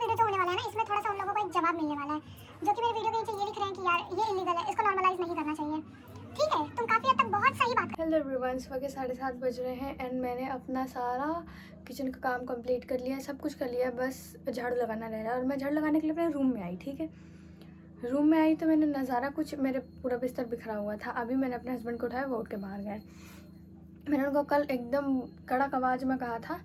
Video जो होने वाला है ना, इसमें थोड़ा सा उन लोगों को एक जवाब मिलने वाला है, जो कि मेरे वीडियो के नीचे ये लिख रहे हैं कि यार ये इलीगल है, इसको नॉर्मलाइज नहीं करना चाहिए। ठीक है, तुम काफ़ी हद तक बहुत सही बात। हेलो एवरीवन, सुबह के 7:30 बज रहे हैं एंड मैंने अपना सारा किचन का काम कंप्लीट कर लिया है, सब कुछ कर लिया है, बस झाड़ू लगाना रह रहा है। और मैं झाड़ू लगाने के लिए अपने रूम में आई। ठीक है, रूम में आई तो मैंने नज़ारा कुछ, मेरे पूरा बिस्तर बिखरा हुआ था। अभी मैंने अपने हस्बैंड को उठाया, वो उठ के बाहर गए। मैंने उनको कल एकदम कड़क आवाज़ में कहा था,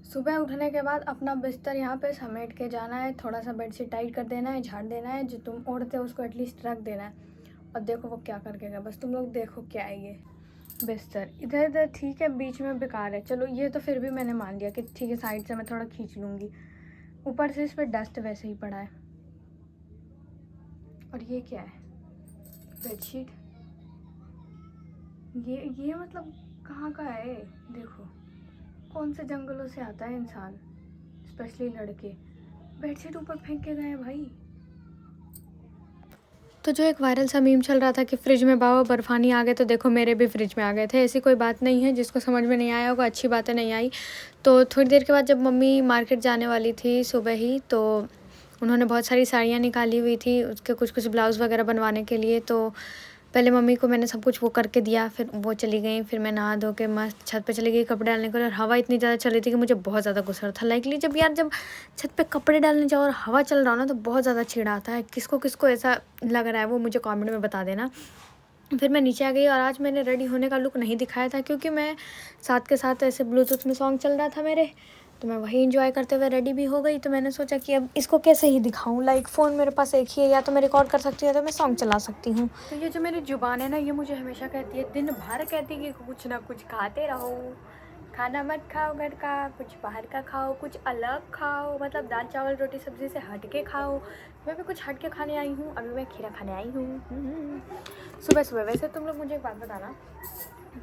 सुबह उठने के बाद अपना बिस्तर यहाँ पे समेट के जाना है, थोड़ा सा बेडशीट टाइट कर देना है, झाड़ देना है, जो तुम ओढ़ते हो उसको एटलीस्ट रख देना है। और देखो वो क्या करके गया, बस तुम लोग देखो क्या है ये बिस्तर। इधर इधर ठीक है, बीच में बेकार है, चलो ये तो फिर भी मैंने मान लिया कि ठीक है, साइड से मैं थोड़ा खींच लूँगी। ऊपर से इस पर डस्ट वैसे ही पड़ा है। और ये क्या है, बेडशीट, ये मतलब कहाँ का है? देखो कौन से जंगलों से आता है इंसान, स्पेशली लड़के। बेडशीट ऊपर फेंक के गए हैं भाई। तो जो एक वायरल सा मीम चल रहा था कि फ्रिज में बाबा बर्फ़ानी आ गए, तो देखो मेरे भी फ्रिज में आ गए थे। ऐसी कोई बात नहीं है, जिसको समझ में नहीं आया होगा, अच्छी बातें नहीं आई। तो थोड़ी देर के बाद जब मम्मी मार्केट जाने वाली थी सुबह ही, तो उन्होंने बहुत सारी साड़ियाँ निकाली हुई थी उसके कुछ ब्लाउज़ वगैरह बनवाने के लिए। तो पहले मम्मी को मैंने सब कुछ वो करके दिया, फिर वो चली गई। फिर मैं नहा धो के मस्त छत पे चली गई कपड़े डालने के लिए। और हवा इतनी ज़्यादा चल रही थी कि मुझे बहुत ज़्यादा गुस्सा था। लाइकली जब छत पे कपड़े डालने जाओ और हवा चल रहा हो ना, तो बहुत ज़्यादा चिढ़ आता है। किसको किसको ऐसा लग रहा है वो मुझे कमेंट में बता देना। फिर मैं नीचे आ गई और आज मैंने रेडी होने का लुक नहीं दिखाया था, क्योंकि मैं साथ के साथ ऐसे ब्लूटूथ में सॉन्ग चल रहा था मेरे, तो मैं वही इंजॉय करते हुए रेडी भी हो गई। तो मैंने सोचा कि अब इसको कैसे ही दिखाऊं, लाइक फ़ोन मेरे पास एक ही है, या तो मैं रिकॉर्ड कर सकती हूँ या तो मैं सॉन्ग चला सकती हूँ। तो ये जो मेरी ज़ुबान है ना, ये मुझे हमेशा कहती है, दिन भर कहती है कि कुछ ना कुछ खाते रहो, खाना मत खाओ घर का, कुछ बाहर का खाओ, कुछ अलग खाओ, मतलब दाल चावल रोटी सब्ज़ी से हट के खाओ। मैं भी कुछ हट के खाने आई हूँ, अभी मैं खीरा खाने आई हूँ सुबह सुबह। वैसे तुम लोग मुझे एक बात बताना,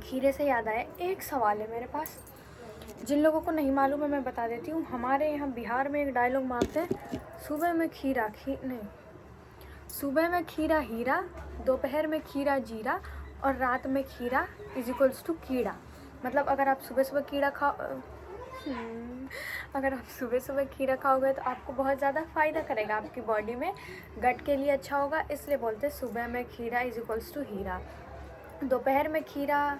खीरे से याद आया, एक सवाल है मेरे पास, जिन लोगों को नहीं मालूम है मैं बता देती हूँ। हमारे यहाँ बिहार में एक डायलॉग मारते हैं, सुबह में खीरा सुबह में खीरा हीरा, दोपहर में खीरा जीरा, और रात में खीरा इज इक्वल्स टू कीड़ा। मतलब अगर आप सुबह सुबह खीरा खाओगे तो आपको बहुत ज़्यादा फ़ायदा करेगा, आपकी बॉडी में गट के लिए अच्छा होगा। इसलिए बोलते हैं सुबह में खीरा इज इक्वल्स टू हीरा। दोपहर में खीरा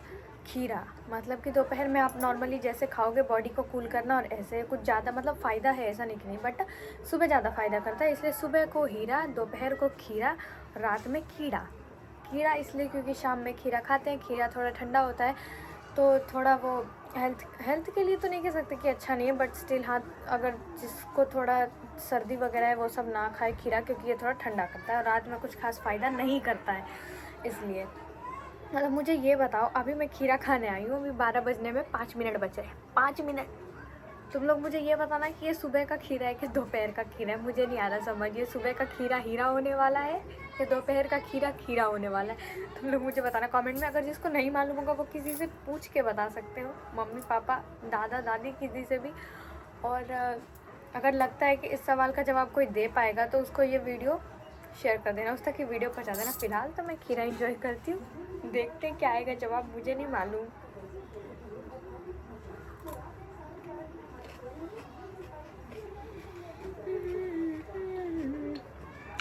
मतलब कि दोपहर में आप नॉर्मली जैसे खाओगे बॉडी को कूल करना, और ऐसे कुछ ज़्यादा मतलब फ़ायदा है ऐसा नहीं, बट सुबह ज़्यादा फ़ायदा करता है। इसलिए सुबह को हीरा, दोपहर को खीरा, रात में कीड़ा इसलिए क्योंकि शाम में खीरा खाते हैं। खीरा थोड़ा ठंडा होता है, तो थोड़ा वो हेल्थ के लिए तो नहीं कह सकते कि अच्छा नहीं है, बट स्टिल हाँ, अगर जिसको थोड़ा सर्दी वगैरह है वो सब ना खाए खीरा, क्योंकि ये थोड़ा ठंडा करता है और रात में कुछ खास फ़ायदा नहीं करता है। इसलिए मतलब मुझे ये बताओ, अभी मैं खीरा खाने आई हूँ, अभी 12 बजने में 5 मिनट बचे हैं, 5 मिनट। तुम लोग मुझे ये बताना कि ये सुबह का खीरा है कि दोपहर का खीरा है, मुझे नहीं आ रहा समझ। ये सुबह का खीरा हीरा होने वाला है या दोपहर का खीरा होने वाला है? तुम लोग मुझे बताना कमेंट में। अगर जिसको नहीं मालूम होगा वो किसी से पूछ के बता सकते हो, मम्मी पापा दादा दादी किसी से भी। और अगर लगता है कि इस सवाल का जवाब कोई दे पाएगा तो उसको ये वीडियो शेयर कर देना, उस तक की वीडियो पहुँचा देना। फ़िलहाल तो मैं खीरा एंजॉय करती हूँ, देखते हैं क्या आएगा जवाब, मुझे नहीं मालूम।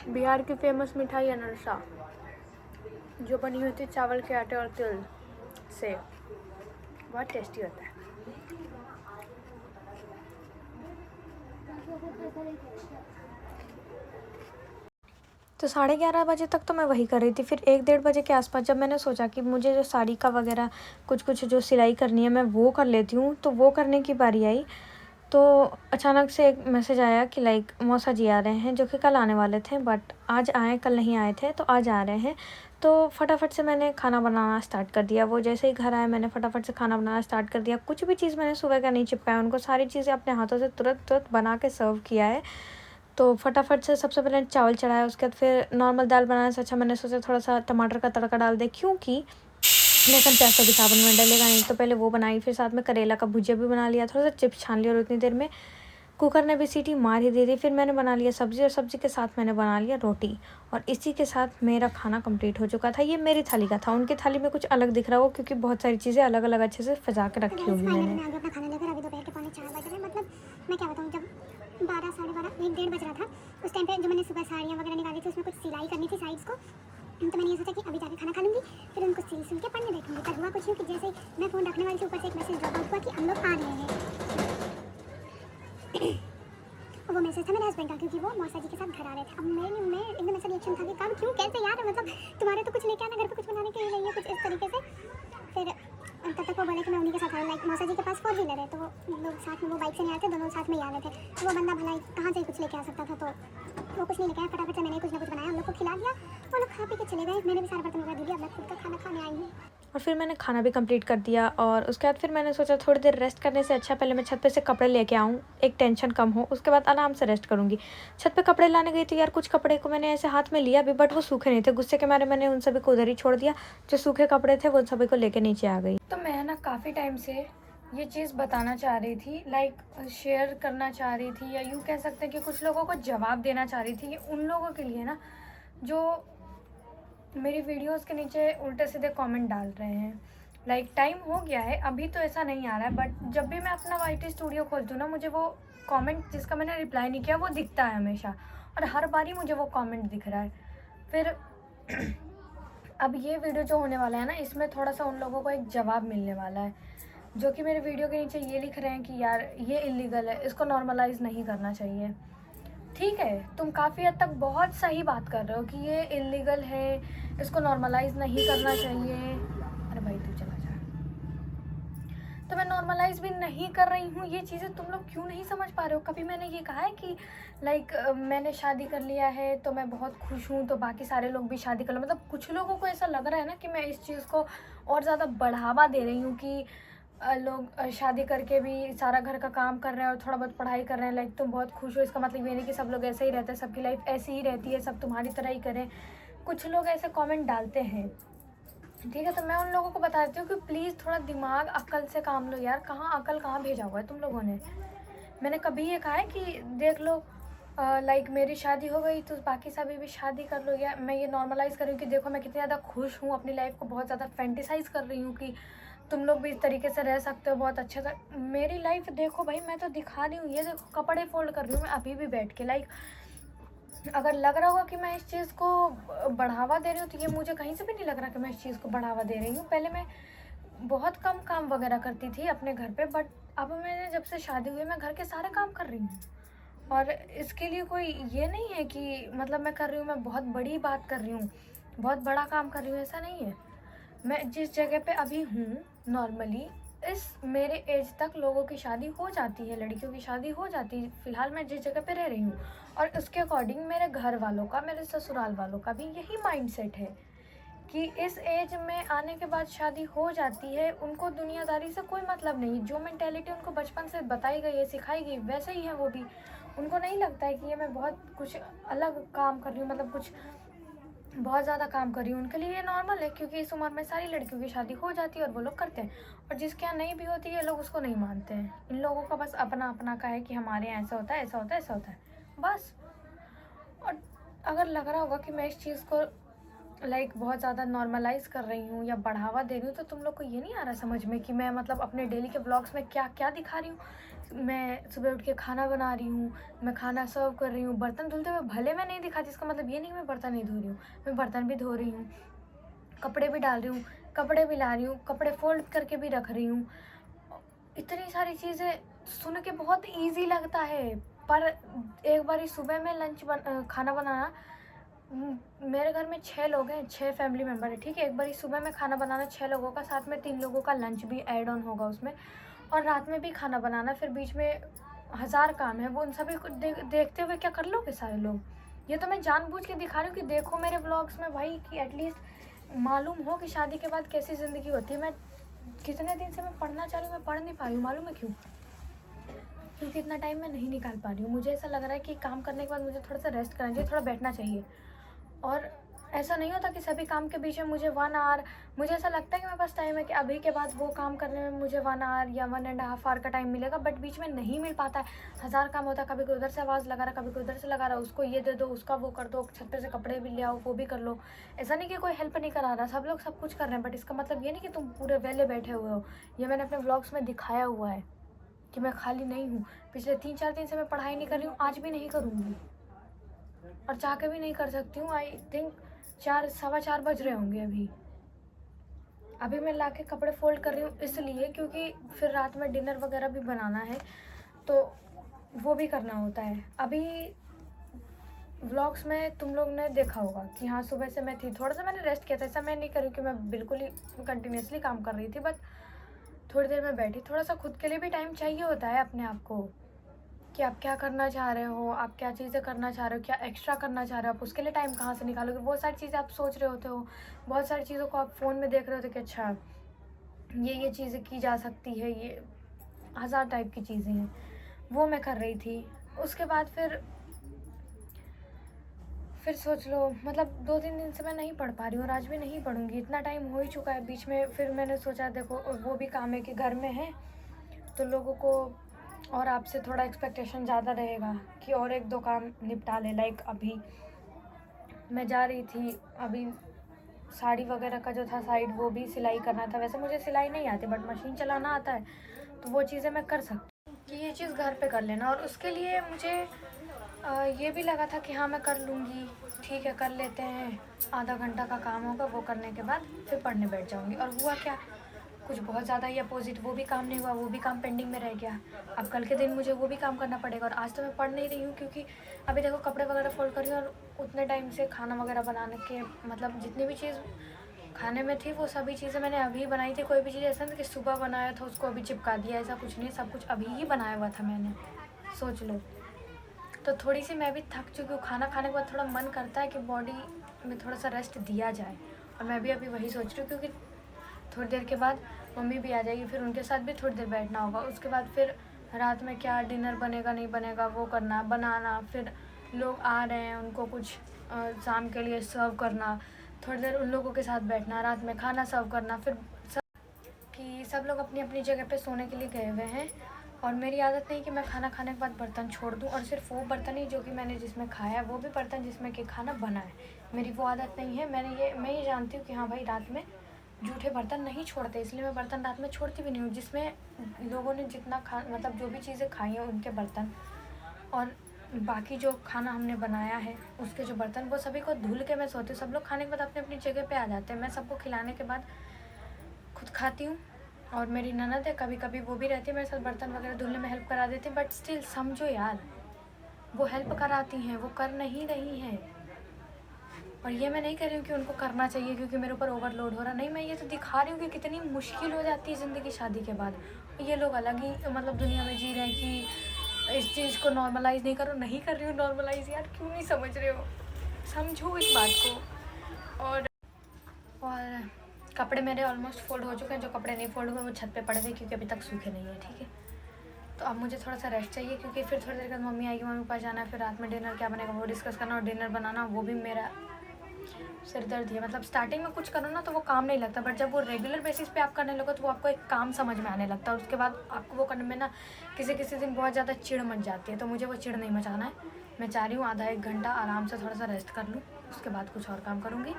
बिहार की फेमस मिठाई अनरसा, जो बनी होती है चावल के आटे और तिल से, बहुत टेस्टी होता है। तो 11:30 बजे तक तो मैं वही कर रही थी। फिर 1-1:30 बजे के आसपास जब मैंने सोचा कि मुझे जो साड़ी का वगैरह कुछ जो सिलाई करनी है मैं वो कर लेती हूँ, तो वो करने की बारी आई, तो अचानक से एक मैसेज आया कि लाइक मौसा जी आ रहे हैं, जो कि कल आने वाले थे, बट आज आए, कल नहीं आए थे, तो आज आ रहे हैं। तो फटाफट से मैंने खाना बनाना स्टार्ट कर दिया। वो जैसे ही घर आए मैंने फटाफट से खाना बनाना स्टार्ट कर दिया। कुछ भी चीज़ मैंने सुबह का नहीं चिपकाया, उनको सारी चीज़ें अपने हाथों से तुरंत बना के सर्व किया है। तो फटाफट से सबसे पहले चावल चढ़ाया, उसके बाद फिर नॉर्मल दाल बनाने से अच्छा मैंने सोचा थोड़ा सा टमाटर का तड़का डाल दे, क्योंकि लहसुन प्याज तो भी साबुन में डलेगा नहीं, तो पहले वो बनाई। फिर साथ में करेला का भुजिया भी बना लिया, थोड़ा सा चिप्स छान लिया, और उतनी देर में कुकर ने भी सीटी मार ही दी थी। फिर मैंने बना लिया सब्ज़ी, और सब्ज़ी के साथ मैंने बना लिया रोटी, और इसी के साथ मेरा खाना कंप्लीट हो चुका था। ये मेरी थाली का था, उनकी थाली में कुछ अलग दिख रहा हो, क्योंकि बहुत सारी चीज़ें अलग अलग अच्छे से सजा के रखी होगी मैंने। मैं अपना खाना लेकर अभी दोपहर के 3:45 बज रहे हैं। मतलब मैं क्या बताऊँ, जब 12 साढ़े 12 1 डेढ़ बज रहा था। उस टाइम पे जो मैंने सुबह साड़ियाँ वगैरह निकाली थी उसमें कुछ सिलाई करनी थी साइड्स को, तो मैंने ये सोचा कि अभी जाके खाना खा लूँगी, फिर उनको सिल के पढ़ने बैठूँगी। तब हुआ कुछ यूँ कि जैसे ही मैं फ़ोन रखने वाली थी ऊपर से एक मैसेज ड्रॉप आउट हुआ कि हम लोग आ रहे हैं। और वो मैसेज था मेरे हस्बैंड का, क्योंकि वो मौसा जी के साथ घर आ रहे थे। अब मैं एकदम ऐसा रिएक्शन था कि कब क्यों कैसे यार, मतलब तुम्हारे तो कुछ लेके आना, घर पे कुछ बनाने के लिए नहीं है, कुछ इस तरीके से। फिर तब तक वो बोले कि मैं उन्हीं के साथ आ रहा हूँ। लाइक मौसा जी के पास 4 व्हीलर है, तो वो लोग साथ में, वो बाइक से नहीं आते, दोनों साथ में ही आ रहे थे। तो वो बंदा भला कहाँ से कुछ लेके आ सकता था, तो वो कुछ नहीं लेके आया। फटाफट से मैंने कुछ ना कुछ बनाया, हम लोग को खिला दिया, वो लोग खा पी के चले गए। मैंने भी सारा बर्तन वगैरह धो दिया, अब मैं खुद का खाना खाने आई हूँ। और फिर मैंने खाना भी कंप्लीट कर दिया और उसके बाद फिर मैंने सोचा थोड़ी देर रेस्ट करने से अच्छा पहले मैं छत पे से कपड़े लेके आऊँ, एक टेंशन कम हो, उसके बाद आराम से रेस्ट करूँगी। छत पे कपड़े लाने गई थी यार, कुछ कपड़े को मैंने ऐसे हाथ में लिया अभी, बट वो सूखे नहीं थे। गुस्से के मारे मैंने उन सभी को उधर ही छोड़ दिया, जो सूखे कपड़े थे वो सभी को लेके नीचे आ गई। तो मैं ना काफ़ी टाइम से ये चीज़ बताना चाह रही थी, लाइक शेयर करना चाह रही थी, या यूँ कह सकते हैं कि कुछ लोगों को जवाब देना चाह रही थी। उन लोगों के लिए ना जो मेरी वीडियोस के नीचे उल्टे सीधे कमेंट डाल रहे हैं। लाइक टाइम हो गया है, अभी तो ऐसा नहीं आ रहा है, बट जब भी मैं अपना YT स्टूडियो खोलती हूँ ना, मुझे वो कमेंट जिसका मैंने रिप्लाई नहीं किया वो दिखता है हमेशा, और हर बार ही मुझे वो कमेंट दिख रहा है। फिर अब ये वीडियो जो होने वाला है ना, इसमें थोड़ा सा उन लोगों को एक जवाब मिलने वाला है जो कि मेरे वीडियो के नीचे ये लिख रहे हैं कि यार ये इलीगल है, इसको नॉर्मलाइज नहीं करना चाहिए। ठीक है, तुम काफ़ी हद तक बहुत सही बात कर रहे हो कि ये इलीगल है, इसको नॉर्मलाइज नहीं करना चाहिए। अरे भाई तू चला जा। तो मैं नॉर्मलाइज भी नहीं कर रही हूँ, ये चीज़ें तुम लोग क्यों नहीं समझ पा रहे हो। कभी मैंने ये कहा है कि लाइक मैंने शादी कर लिया है तो मैं बहुत खुश हूँ, तो बाकी सारे लोग भी शादी कर लो। मतलब कुछ लोगों को ऐसा लग रहा है ना कि मैं इस चीज़ को और ज़्यादा बढ़ावा दे रही हूँ कि लोग शादी करके भी सारा घर का काम कर रहे हैं और थोड़ा बहुत पढ़ाई कर रहे हैं, लाइक तुम बहुत खुश हो। इसका मतलब ये नहीं कि सब लोग ऐसे ही रहते हैं, सबकी लाइफ ऐसी ही रहती है, सब तुम्हारी तरह ही करें। कुछ लोग ऐसे कमेंट डालते हैं, ठीक है। तो मैं उन लोगों को बता देती हूँ कि प्लीज़ थोड़ा दिमाग अक्ल से काम लो यार। कहाँ अक्ल कहाँ भेजा हुआ है तुम लोगों ने। मैंने कभी ये कहा है कि देख लो लाइक मेरी शादी हो गई तो बाकी सभी भी शादी कर लो, या मैं ये नॉर्मलाइज़ कर रही हूँ कि देखो मैं कितनी ज़्यादा खुश हूँ, अपनी लाइफ को बहुत ज़्यादा फैंटिसाइज़ कर रही हूँ कि तुम लोग भी इस तरीके से रह सकते हो बहुत अच्छे से। मेरी लाइफ देखो भाई, मैं तो दिखा रही हूँ, ये देखो कपड़े फोल्ड कर रही हूँ मैं अभी भी बैठ के। लाइक अगर लग रहा होगा कि मैं इस चीज़ को बढ़ावा दे रही हूँ तो ये मुझे कहीं से भी नहीं लग रहा कि मैं इस चीज़ को बढ़ावा दे रही हूँ। पहले मैं बहुत कम काम वगैरह करती थी अपने घर पे, बट अब मैंने जब से शादी हुई मैं घर के सारे काम कर रही हूँ। और इसके लिए कोई ये नहीं है कि मतलब मैं कर रही हूँ, मैं बहुत बड़ी बात कर रही हूँ, बहुत बड़ा काम कर रही हूँ, ऐसा नहीं है। मैं जिस जगह पे अभी हूँ नॉर्मली, इस मेरे एज तक लोगों की शादी हो जाती है, लड़कियों की शादी हो जाती है। फ़िलहाल मैं जिस जगह पे रह रही हूँ, और उसके अकॉर्डिंग मेरे घर वालों का, मेरे ससुराल वालों का भी यही माइंडसेट है कि इस एज में आने के बाद शादी हो जाती है, उनको दुनियादारी से कोई मतलब नहीं। जो मेंटेलिटी उनको बचपन से बताई गई है, सिखाई गई, वैसे ही है वो भी। उनको नहीं लगता है कि ये मैं बहुत कुछ अलग काम कर रही हूँ, मतलब कुछ बहुत ज़्यादा काम कर रही हूँ। उनके लिए ये नॉर्मल है, क्योंकि इस उम्र में सारी लड़कियों की शादी हो जाती है और वो लोग करते हैं। और जिसके यहाँ नहीं भी होती है, लोग उसको नहीं मानते हैं। इन लोगों का बस अपना अपना का है कि हमारे यहाँ ऐसा होता है, ऐसा होता है, ऐसा होता है, बस। और अगर लग रहा होगा कि मैं इस चीज़ को लाइक बहुत ज़्यादा नॉर्मलाइज़ कर रही हूँ या बढ़ावा दे रही हूँ, तो तुम लोग को ये नहीं आ रहा समझ में कि मैं मतलब अपने डेली के व्लॉग्स में क्या क्या दिखा रही हूँ। मैं सुबह उठ के खाना बना रही हूँ, मैं खाना सर्व कर रही हूँ, बर्तन धुलते हुए भले मैं नहीं दिखाती, इसका मतलब ये नहीं मैं बर्तन नहीं धो रही हूँ, मैं बर्तन भी धो रही हूँ, कपड़े भी डाल रही हूँ, कपड़े भी ला रही हूँ, कपड़े फोल्ड करके भी रख रही हूँ। इतनी सारी चीज़ें सुन के बहुत ईजी लगता है, पर एक बारी सुबह में खाना बनाना, मेरे घर में 6 लोग हैं, 6 फैमिली मेम्बर है, ठीक है। एक बारी सुबह में खाना बनाना 6 लोगों का, साथ में 3 लोगों का लंच भी ऐड ऑन होगा उसमें, और रात में भी खाना बनाना, फिर बीच में 1000 काम है, वो उन सभी को देखते हुए क्या कर लोगे सारे लोग। ये तो मैं जानबूझ के दिखा रही हूँ कि देखो मेरे व्लॉग्स में भाई, कि एटलीस्ट मालूम हो कि शादी के बाद कैसी ज़िंदगी होती है। मैं कितने दिन से मैं पढ़ना चाह रही हूँ, मैं पढ़ नहीं पा रही हूँ, मालूम है क्यों? क्योंकि इतना टाइम मैं नहीं निकाल पा रही हूँ। मुझे ऐसा लग रहा है कि काम करने के बाद मुझे थोड़ा सा रेस्ट करना चाहिए, थोड़ा बैठना चाहिए। और ऐसा नहीं होता कि सभी काम के बीच में मुझे 1 आवर, मुझे ऐसा लगता है कि मेरे पास टाइम है कि अभी के बाद वो काम करने में मुझे 1 आवर या 1.5 आवर का टाइम मिलेगा, बट बीच में नहीं मिल पाता है। 1000 काम होता है, कभी कोई उधर से आवाज़ लगा रहा, कभी कोई उधर से लगा रहा, उसको ये दे दो, उसका वो कर दो, छत पे से कपड़े भी ले आओ, वो भी कर लो। ऐसा नहीं कि कोई हेल्प नहीं करा रहा, सब लोग सब कुछ कर रहे हैं, बट इसका मतलब ये नहीं कि तुम पूरे वेले बैठे हुए हो। ये मैंने अपने व्लॉग्स में दिखाया हुआ है। कि मैं खाली नहीं हूँ। पिछले 3-4 दिन से मैं पढ़ाई नहीं कर रही हूँ, आज भी नहीं करूँगी और चाह के भी नहीं कर सकती हूँ। आई थिंक 4-4:15 बज रहे होंगे अभी मैं लाके कपड़े फोल्ड कर रही हूँ इसलिए क्योंकि फिर रात में डिनर वगैरह भी बनाना है, तो वो भी करना होता है। अभी व्लॉग्स में तुम लोग ने देखा होगा कि हाँ सुबह से मैं थी, थोड़ा सा मैंने रेस्ट किया था। ऐसा मैं नहीं करूँ कि मैं बिल्कुल ही कंटिन्यूसली काम कर रही थी, बट थोड़ी देर में बैठी। थोड़ा सा खुद के लिए भी टाइम चाहिए होता है अपने आप को, कि आप क्या करना चाह रहे हो, आप क्या चीज़ें करना चाह रहे हो, क्या एक्स्ट्रा करना चाह रहे हो, आप उसके लिए टाइम कहाँ से निकालोगे। बहुत सारी चीज़ें आप सोच रहे होते हो, बहुत सारी चीज़ों को आप फ़ोन में देख रहे होते कि अच्छा ये चीज़ें की जा सकती है, ये 1000 टाइप की चीज़ें हैं, वो मैं कर रही थी। उसके बाद फिर सोच लो, मतलब 2-3 दिन से मैं नहीं पढ़ पा रही हूँ और आज भी नहीं पढ़ूँगी। इतना टाइम हो ही चुका है। बीच में फिर मैंने सोचा देखो वो भी काम है कि घर में है तो लोगों को और आपसे थोड़ा एक्सपेक्टेशन ज़्यादा रहेगा कि और 1-2 काम निपटा ले। लाइक अभी मैं जा रही थी, अभी साड़ी वगैरह का जो था साइड वो भी सिलाई करना था। वैसे मुझे सिलाई नहीं आती बट मशीन चलाना आता है, तो वो चीज़ें मैं कर सकती हूँ कि ये चीज़ घर पे कर लेना। और उसके लिए मुझे ये भी लगा था कि हाँ मैं कर लूँगी, ठीक है कर लेते हैं, आधा घंटा का काम होगा, वो करने के बाद फिर पढ़ने बैठ जाऊँगी। और हुआ क्या, कुछ बहुत ज़्यादा ही अपोजिट, वो भी काम नहीं हुआ, वो भी काम पेंडिंग में रह गया। अब कल के दिन मुझे वो भी काम करना पड़ेगा। और आज तो मैं पढ़ नहीं रही हूँ क्योंकि अभी देखो कपड़े वगैरह फोल्ड कर रही हूँ और उतने टाइम से खाना वगैरह बनाने के मतलब जितनी भी चीज़ खाने में थी वो सभी चीज़ें मैंने अभी बनाई थी। कोई भी चीज़ ऐसा नहीं कि सुबह बनाया था उसको अभी चिपका दिया, ऐसा कुछ नहीं, सब कुछ अभी ही बनाया हुआ था मैंने, सोच लो। तो थोड़ी सी मैं भी थक चुकी हूँ। खाना खाने के बाद थोड़ा मन करता है कि बॉडी में थोड़ा सा रेस्ट दिया जाए, और मैं भी अभी वही सोच रही हूँ क्योंकि थोड़ी देर के बाद मम्मी भी आ जाएगी, फिर उनके साथ भी थोड़ी देर बैठना होगा। उसके बाद फिर रात में क्या डिनर बनेगा नहीं बनेगा वो करना बनाना, फिर लोग आ रहे हैं उनको कुछ शाम के लिए सर्व करना, थोड़ी देर उन लोगों के साथ बैठना, रात में खाना सर्व करना, फिर सब लोग अपनी अपनी जगह पे सोने के लिए गए हुए हैं। और मेरी आदत नहीं कि मैं खाना खाने के बाद बर्तन छोड़ दूं, और सिर्फ वो बर्तन ही जो कि मैंने जिसमें खाया है, वो भी बर्तन जिसमें कि खाना बना है। मेरी वो आदत नहीं है। मैं ये जानती हूँ कि हाँ भाई रात में जूठे बर्तन नहीं छोड़ते, इसलिए मैं बर्तन रात में छोड़ती भी नहीं हूँ। जिसमें लोगों ने जितना मतलब जो भी चीज़ें खाई हैं उनके बर्तन, और बाकी जो खाना हमने बनाया है उसके जो बर्तन, वो सभी को धुल के मैं सोती हूँ। सब लोग खाने के बाद अपनी अपनी जगह पे आ जाते हैं, मैं सबको खिलाने के बाद खुद खाती हूँ। और मेरी ननद है, कभी कभी वो भी रहती है मेरे साथ, बर्तन वगैरह धुलने में हेल्प करा देती है। बट स्टिल समझो यार, वो हेल्प कराती हैं, वो कर नहीं रही हैं। और ये मैं नहीं कह रही हूँ कि उनको करना चाहिए क्योंकि मेरे ऊपर ओवरलोड हो रहा, नहीं, मैं ये तो दिखा रही हूँ कि कितनी मुश्किल हो जाती है ज़िंदगी शादी के बाद। ये लोग अलग ही मतलब दुनिया में जी रहे हैं कि इस चीज़ को नॉर्मलाइज़ नहीं करो। नहीं कर रही हूँ नॉर्मलाइज़ यार, क्यों नहीं समझ रहे हो, समझो इस बात को। और कपड़े मेरे ऑलमोस्ट फोल्ड हो चुके हैं, जो कपड़े नहीं फोल्ड हुए वो छत पे पड़े थे क्योंकि अभी तक सूखे नहीं है, ठीक है। तो अब मुझे थोड़ा सा रेस्ट चाहिए क्योंकि फिर थोड़ी देर बाद मम्मी आएगी, मम्मी के पास जाना है, फिर रात में डिनर क्या बनेगा वो डिस्कस करना, और डिनर बनाना वो भी मेरा सिर दर्द है। मतलब स्टार्टिंग में कुछ करो ना तो वो काम नहीं लगता, बट जब वो रेगुलर बेसिस पे आप करने लगो तो वो आपको एक काम समझ में आने लगता है, और उसके बाद आपको वो करने में ना किसी दिन बहुत ज़्यादा चिड़ मच जाती है। तो मुझे वो चिड़ नहीं मचाना है। मैं चाह रही हूँ आधा 1 घंटा आराम से थोड़ा सा रेस्ट कर लूँ, उसके बाद कुछ और काम करूँगी।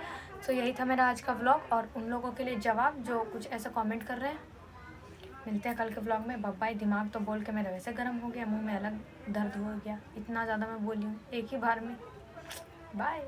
सो यही था मेरा आज का व्लॉग, और उन लोगों के लिए जवाब जो कुछ ऐसा कमेंट कर रहे हैं। मिलते हैं कल के व्लॉग में। Bye bye. दिमाग तो बोल के मेरा वैसे गर्म हो गया, मुंह में अलग दर्द हो गया, इतना ज़्यादा मैं बोली हूँ एक ही बार में। बाय।